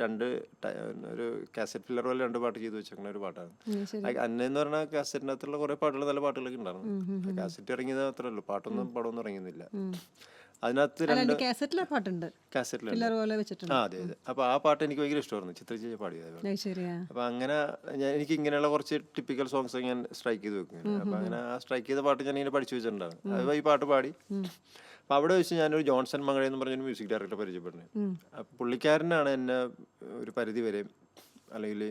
ഒരു കാസറ്റ് ഫില്ലർ പോലെ 2 പാട്ട് ചെയ്ത് വെച്ചേക്കുന്ന ഒരു പാട്ടാണ്. അന്ന എന്ന് പറഞ്ഞ കാസറ്റിനകത്തുള്ള കുറെ പാട്ടുകൾ, നല്ല പാട്ടുകളൊക്കെ ഉണ്ടായിരുന്നു. കാസറ്റ് ഇറങ്ങിയത് മാത്രമേ ഉള്ളൂ, പടമൊന്നും ഇറങ്ങുന്നില്ല. അതിനകത്ത് 2 കാസറ്റിലുണ്ട്. അതെ. അപ്പൊ ആ പാട്ട് എനിക്ക് ഭയങ്കര ഇഷ്ടമായിരുന്നു, ചിത്രചേച്ചി പാടിയത്. അപ്പൊ അങ്ങനെ എനിക്ക് ഇങ്ങനെയുള്ള കുറച്ച് ടിപ്പിക്കൽ സോങ്സ് ഞാൻ സ്ട്രൈക്ക് ചെയ്ത് വെക്കും. അപ്പൊ അങ്ങനെ ആ സ്ട്രൈക്ക് ചെയ്ത പാട്ട് ഞാൻ ഇങ്ങനെ പഠിച്ചു വെച്ചിട്ടുണ്ടായിരുന്നു. അത് ഈ പാട്ട് പാടി. അപ്പൊ അവിടെ വെച്ച് ഞാനൊരു ജോൺസൺ മംഗള എന്ന് പറഞ്ഞൊരു മ്യൂസിക് ഡയറക്ടറെ പരിചയപ്പെടുന്നത്. അപ്പൊ പുള്ളിക്കാരനാണ് എന്നെ ഒരു പരിധി വരെ, അല്ലെങ്കിൽ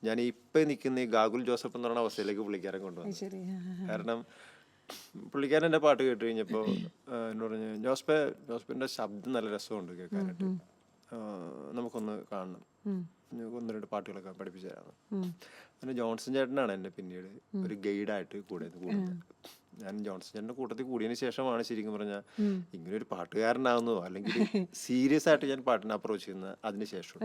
ഞാൻ ഇപ്പൊ നിൽക്കുന്ന ഈ ഗാഗുൽ ജോസഫ് എന്ന് പറയുന്ന അവസ്ഥയിലേക്ക് പുള്ളിക്കാരൻ കൊണ്ടുവന്നു. കാരണം പുള്ളിക്കാരൻ എൻ്റെ പാട്ട് കേട്ട് കഴിഞ്ഞപ്പോൾ എന്നോട് പറഞ്ഞു, ജോസ്പേൻ്റെ ശബ്ദം നല്ല രസമുണ്ട് കേൾക്കാനായിട്ട്, നമുക്കൊന്ന് കാണണം, 1-2 പാട്ടുകളൊക്കെ പഠിപ്പിച്ചു തരാമെന്ന്. പിന്നെ ജോൺസൺ ചേട്ടനാണ് എന്നെ പിന്നീട് ഒരു ഗൈഡായിട്ട് കൂടുന്നത്. ഞാൻ ജോൺസൺ ചേട്ടൻ്റെ കൂട്ടത്തിൽ കൂടിയതിന് ശേഷമാണ് ശരിക്കും പറഞ്ഞാൽ ഇങ്ങനെ ഒരു പാട്ടുകാരനാവുന്നതോ അല്ലെങ്കിൽ സീരിയസ് ആയിട്ട് ഞാൻ പാട്ടിനെ അപ്രോച്ച് ചെയ്യുന്നത് അതിന് ശേഷം.